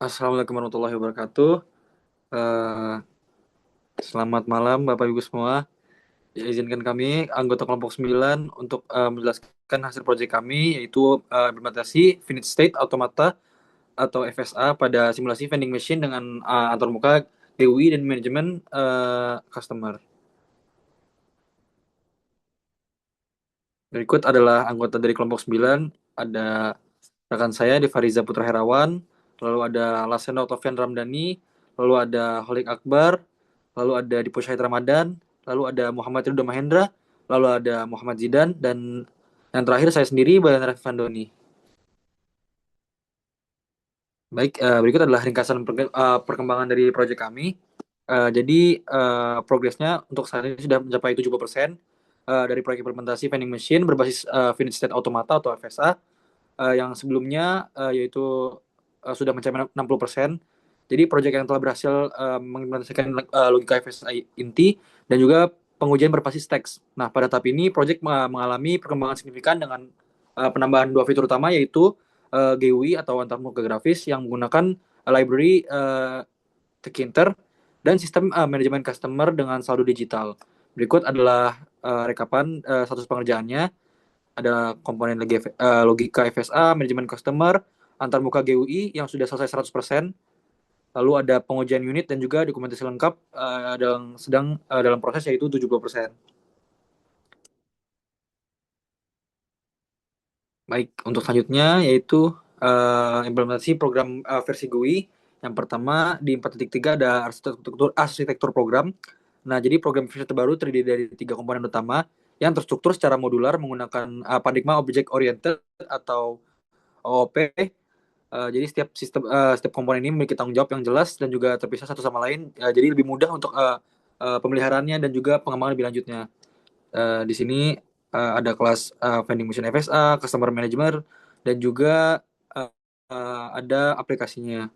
Assalamualaikum warahmatullahi wabarakatuh. Eh, Selamat malam Bapak Ibu semua. Ya, izinkan kami anggota kelompok 9 untuk menjelaskan hasil proyek kami yaitu implementasi Finite State Automata atau FSA pada simulasi vending machine dengan antarmuka GUI dan manajemen customer. Berikut adalah anggota dari kelompok 9. Ada rekan saya Devariza Putra Herawan, lalu ada Lasena Otovian Ramdhani, lalu ada Holik Akbar, lalu ada Dipo Syahid Ramadan, lalu ada Muhammad Ridho Mahendra, lalu ada Muhammad Zidan, dan yang terakhir saya sendiri, Badan Raffi Fandoni. Baik, berikut adalah ringkasan perkembangan dari proyek kami. Jadi, progresnya untuk saat ini sudah mencapai 70% dari proyek implementasi vending machine berbasis Finite State Automata atau FSA, yang sebelumnya yaitu sudah mencapai 60%. Jadi proyek yang telah berhasil mengimplementasikan logika FSI inti dan juga pengujian berbasis teks. Nah, pada tahap ini proyek mengalami perkembangan signifikan dengan penambahan dua fitur utama yaitu GUI atau antarmuka grafis yang menggunakan library Tkinter dan sistem manajemen customer dengan saldo digital. Berikut adalah rekapan status pengerjaannya. Ada komponen logika FSA, manajemen customer, antarmuka GUI yang sudah selesai 100%. Lalu ada pengujian unit dan juga dokumentasi lengkap yang sedang dalam proses yaitu 70%. Baik, untuk selanjutnya yaitu implementasi program versi GUI. Yang pertama di 4.3 ada arsitektur program. Nah, jadi program versi terbaru terdiri dari tiga komponen utama yang terstruktur secara modular menggunakan paradigma object oriented atau OOP. Jadi setiap komponen ini memiliki tanggung jawab yang jelas dan juga terpisah satu sama lain. Jadi lebih mudah untuk pemeliharaannya dan juga pengembangan lebih lanjutnya. Di sini ada kelas vending machine FSA, customer management, dan juga ada aplikasinya.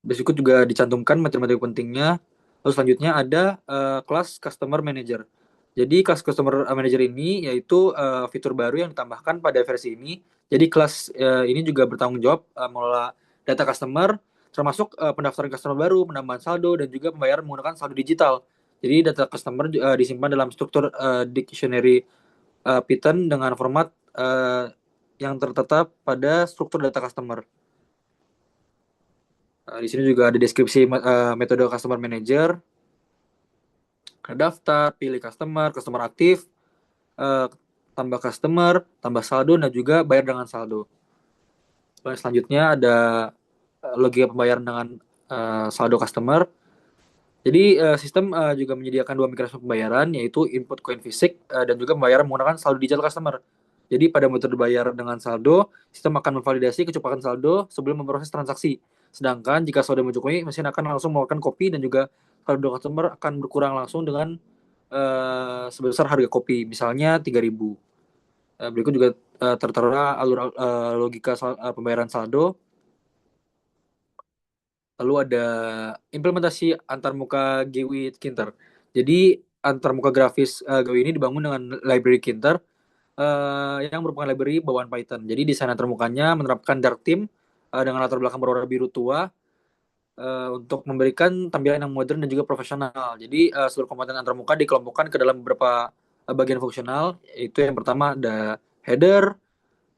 Berikut juga dicantumkan materi-materi pentingnya. Lalu selanjutnya ada kelas customer manager. Jadi kelas customer manager ini yaitu fitur baru yang ditambahkan pada versi ini. Jadi kelas ini juga bertanggung jawab mengelola data customer, termasuk pendaftaran customer baru, penambahan saldo, dan juga pembayaran menggunakan saldo digital. Jadi data customer disimpan dalam struktur dictionary Python dengan format yang tertetap pada struktur data customer. Di sini juga ada deskripsi metode customer manager, daftar, pilih customer, customer aktif, uh, tambah customer, tambah saldo, dan juga bayar dengan saldo. Lalu selanjutnya ada logika pembayaran dengan saldo customer. Jadi sistem juga menyediakan dua mekanisme pembayaran yaitu input koin fisik dan juga pembayaran menggunakan saldo digital customer. Jadi pada metode bayar dengan saldo, sistem akan memvalidasi kecukupan saldo sebelum memproses transaksi. Sedangkan jika saldo mencukupi, mesin akan langsung melakukan kopi dan juga saldo customer akan berkurang langsung dengan sebesar harga kopi, misalnya 3.000. Berikut juga tertera alur logika pembayaran saldo. Lalu ada implementasi antarmuka GUI Kinter. Jadi antarmuka grafis GUI ini dibangun dengan library Kinter yang merupakan library bawaan Python. Jadi desain antarmukanya menerapkan dark theme dengan latar belakang berwarna biru tua untuk memberikan tampilan yang modern dan juga profesional. Jadi seluruh komponen antarmuka dikelompokkan ke dalam beberapa bagian fungsional. Yaitu yang pertama ada header,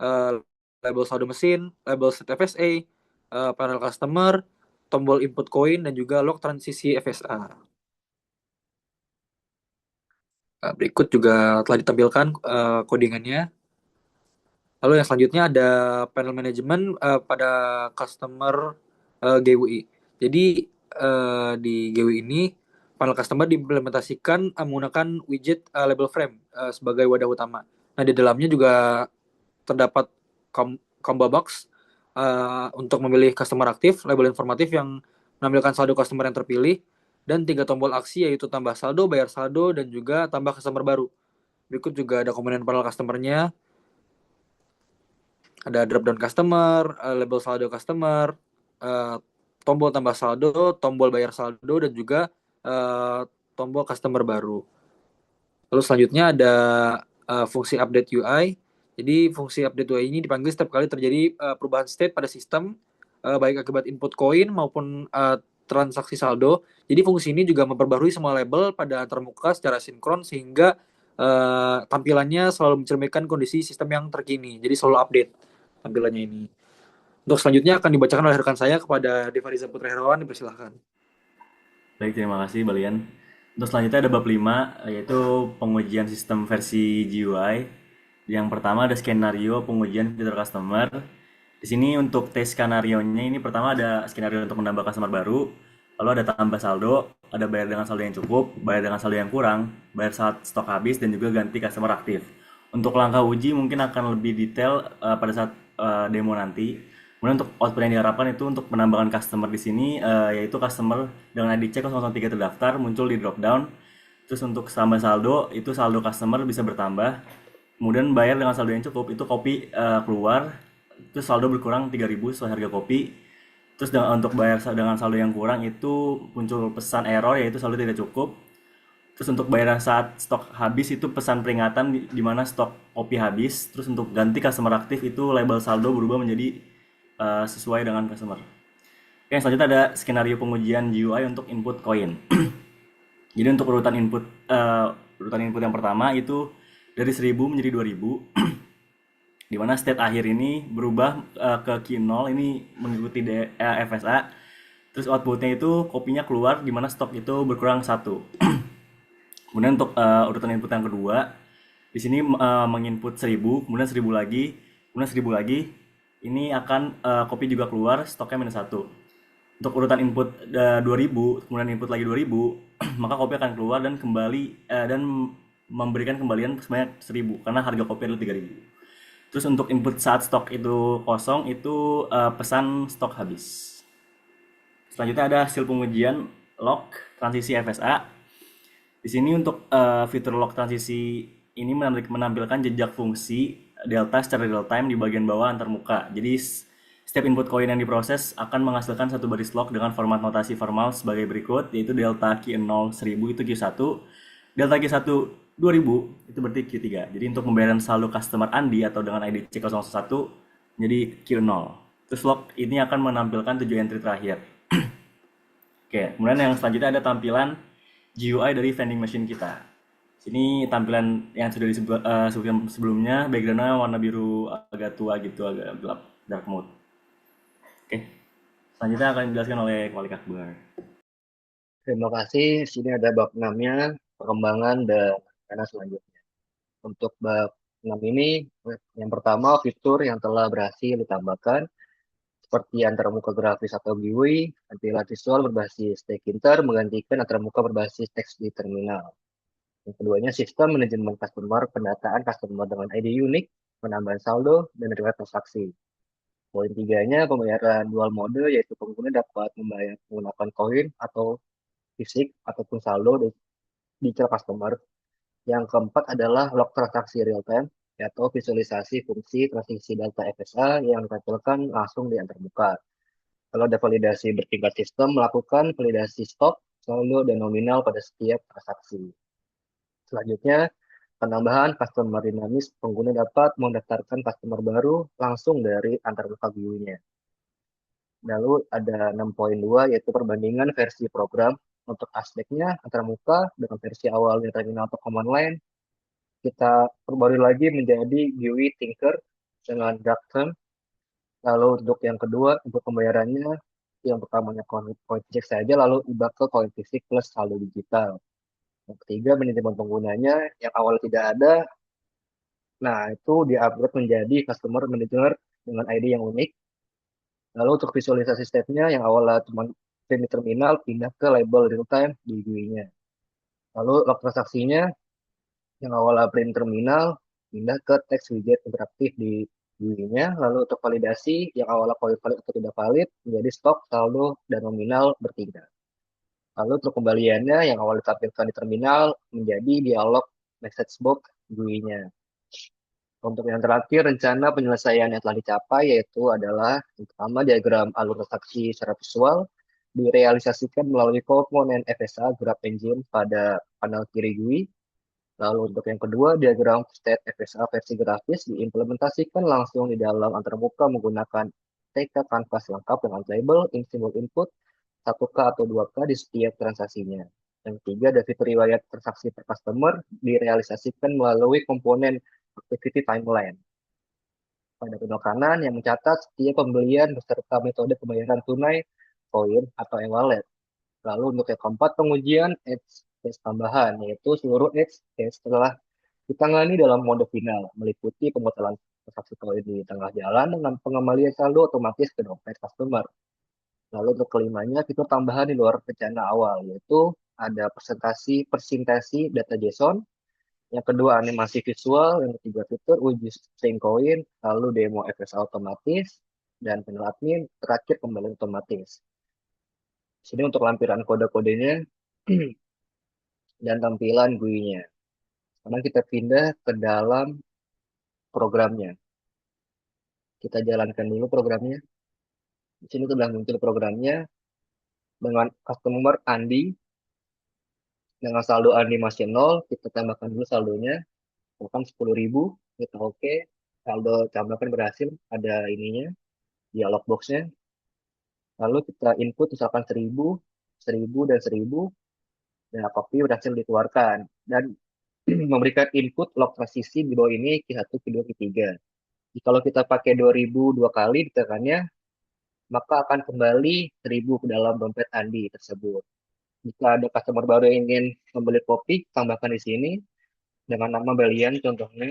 uh, label saldo mesin, label set FSA, panel customer, tombol input koin, dan juga log transisi FSA. Berikut juga telah ditampilkan codingannya. Lalu yang selanjutnya ada panel manajemen pada customer GUI. Jadi di GUI ini panel customer diimplementasikan menggunakan widget label frame sebagai wadah utama. Nah, di dalamnya juga terdapat combo box untuk memilih customer aktif, label informatif yang menampilkan saldo customer yang terpilih, dan tiga tombol aksi yaitu tambah saldo, bayar saldo, dan juga tambah customer baru. Berikut juga ada komponen panel customernya, ada drop down customer, label saldo customer, uh, tombol tambah saldo, tombol bayar saldo, dan juga tombol customer baru. Lalu selanjutnya ada fungsi update UI. Jadi fungsi update UI ini dipanggil setiap kali terjadi perubahan state pada sistem, baik akibat input koin maupun transaksi saldo. Jadi fungsi ini juga memperbarui semua label pada antarmuka secara sinkron sehingga tampilannya selalu mencerminkan kondisi sistem yang terkini. Jadi selalu update tampilannya ini. Untuk selanjutnya akan dibacakan oleh rekan saya kepada Devariza Putra Herawan, dipersilahkan. Baik, terima kasih Balian. Untuk selanjutnya ada bab 5, yaitu pengujian sistem versi GUI. Yang pertama ada skenario pengujian fitur customer. Di sini untuk tes skenario-nya ini pertama ada skenario untuk menambah customer baru, lalu ada tambah saldo, ada bayar dengan saldo yang cukup, bayar dengan saldo yang kurang, bayar saat stok habis, dan juga ganti customer aktif. Untuk langkah uji mungkin akan lebih detail pada saat demo nanti. Kemudian untuk output yang diharapkan itu untuk penambahan customer di sini yaitu customer dengan ID C003 terdaftar muncul di drop down. Terus untuk tambah saldo itu saldo customer bisa bertambah. Kemudian bayar dengan saldo yang cukup itu kopi keluar. Terus saldo berkurang 3.000 sesuai harga kopi. Terus untuk bayar dengan saldo yang kurang itu muncul pesan error yaitu saldo tidak cukup. Terus untuk bayaran saat stok habis itu pesan peringatan di mana stok kopi habis. Terus untuk ganti customer aktif itu label saldo berubah menjadi sesuai dengan customer. Oke, selanjutnya ada skenario pengujian GUI untuk input koin. Jadi untuk urutan input yang pertama itu dari 1.000 menjadi 2.000, di mana state akhir ini berubah ke Q0 ini mengikuti FSA. Terus outputnya itu kopinya keluar di mana stok itu berkurang satu. Kemudian untuk urutan input yang kedua, di sini menginput 1.000, kemudian 1.000 lagi, kemudian 1.000 lagi. Ini akan kopi juga keluar, stoknya minus satu. Untuk urutan input 2.000, kemudian input lagi 2.000, maka kopi akan keluar dan kembali dan memberikan kembalian sebanyak 1.000 karena harga kopi adalah 3.000. Terus untuk input saat stok itu kosong itu pesan stok habis. Selanjutnya ada hasil pengujian lock transisi FSA. Di sini untuk fitur lock transisi ini menampilkan jejak fungsi delta secara real time di bagian bawah antarmuka. Jadi setiap input koin yang diproses akan menghasilkan satu baris lock dengan format notasi formal sebagai berikut, yaitu delta Q0 1000 itu Q1, delta Q1 2000 itu berarti Q3. Jadi untuk pembayaran saldo customer Andi atau dengan ID C001 jadi Q0. Terus lock ini akan menampilkan 7 entry terakhir. Oke, kemudian yang selanjutnya ada tampilan GUI dari vending machine kita. Sini tampilan yang sudah disebutkan sebelumnya, backgroundnya warna biru agak tua gitu, agak gelap, dark mode. Oke, selanjutnya akan dijelaskan oleh Wali Akbar. Terima kasih. Sini ada bab 6-nya, perkembangan dan rencana selanjutnya. Untuk bab 6 ini, yang pertama fitur yang telah berhasil ditambahkan, seperti antarmuka grafis atau GUI, tampilan visual berbasis Tkinter menggantikan antarmuka berbasis teks di terminal. Yang keduanya, sistem manajemen customer, pendataan customer dengan ID unik, penambahan saldo, dan riwayat transaksi. Poin tiganya, pembayaran dual mode, yaitu pengguna dapat membayar menggunakan koin atau fisik ataupun saldo di digital customer. Yang keempat adalah log transaksi real time atau visualisasi fungsi transisi data FSA yang ditampilkan langsung di antarmuka. Kalau ada validasi bertingkat sistem, melakukan validasi stok, saldo, dan nominal pada setiap transaksi. Selanjutnya, penambahan customer dinamis, pengguna dapat mendaftarkan customer baru langsung dari antarmuka view-nya. Lalu ada 6.2 yaitu perbandingan versi program. Untuk aspeknya antarmuka dengan versi awal dari terminal atau command line kita perbarui lagi menjadi GUI Tinker dengan dark theme. Lalu untuk yang kedua untuk pembayarannya yang pertamanya koin fisik saja lalu ubah ke koin fisik plus saldo digital. Yang ketiga manajemen penggunanya yang awalnya tidak ada, nah itu di-upgrade menjadi customer manager dengan ID yang unik. Lalu untuk visualisasi stepnya yang awalnya cuma print di terminal pindah ke label real time di GUI-nya. Lalu log transaksinya yang awalnya print terminal pindah ke teks widget interaktif di GUI-nya. Lalu untuk validasi yang awalnya valid atau tidak valid menjadi stok, saldo, dan nominal bertiga. Lalu untuk kembaliannya yang awalnya ditampilkan di terminal menjadi dialog message box GUI-nya. Untuk yang terakhir, rencana penyelesaian yang telah dicapai yaitu adalah yang pertama diagram alur transaksi secara visual direalisasikan melalui komponen FSA Graph Engine pada panel kiri GUI. Lalu untuk yang kedua, diagram state FSA versi grafis diimplementasikan langsung di dalam antarmuka menggunakan TK kanvas lengkap dengan label, simbol input, 1K atau 2K di setiap transaksinya. Yang ketiga, ada fitur riwayat transaksi per customer direalisasikan melalui komponen activity timeline. Pada panel kanan yang mencatat setiap pembelian beserta metode pembayaran tunai, koin, atau e-wallet. Lalu untuk yang keempat, pengujian edge case tambahan, yaitu seluruh edge case telah ditangani dalam mode final, meliputi pembatalan transaksi koin di tengah jalan dengan pengembalian saldo otomatis ke dompet customer. Lalu untuk kelimanya, fitur tambahan di luar rencana awal, yaitu ada persintesi data JSON, yang kedua animasi visual, yang ketiga fitur uji string coin, lalu demo FSA otomatis, dan panel admin, terakhir kembali otomatis. Sini untuk lampiran kode-kodenya dan tampilan GUI-nya. Sekarang kita pindah ke dalam programnya. Kita jalankan dulu programnya. Di sini sudah muncul programnya dengan customer Andi. Dengan saldo Andi masih 0, kita tambahkan dulu saldonya. Misalkan 10.000, kita oke. Saldo tambahkan berhasil, ada ininya, dialog box-nya. Lalu kita input misalkan 1000, 1000 dan 1000. Dan copy berhasil dikeluarkan. Dan memberikan input log transisi di bawah ini Q1, Q2, Q3. Kalau kita pakai 2000 dua kali ditekannya, maka akan kembali 1000 ke dalam dompet Andi tersebut. Jika ada customer baru yang ingin membeli kopi, tambahkan di sini dengan nama Balian contohnya.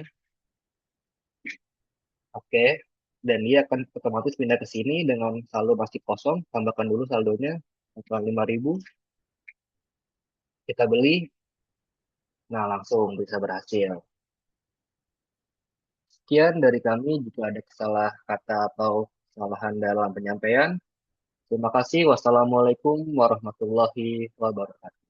Oke. Dan dia akan otomatis pindah ke sini dengan saldo masih kosong, tambahkan dulu saldonya, 5.000. Kita beli, nah langsung bisa berhasil. Sekian dari kami, jika ada salah kata atau kesalahan dalam penyampaian. Terima kasih. Wassalamualaikum warahmatullahi wabarakatuh.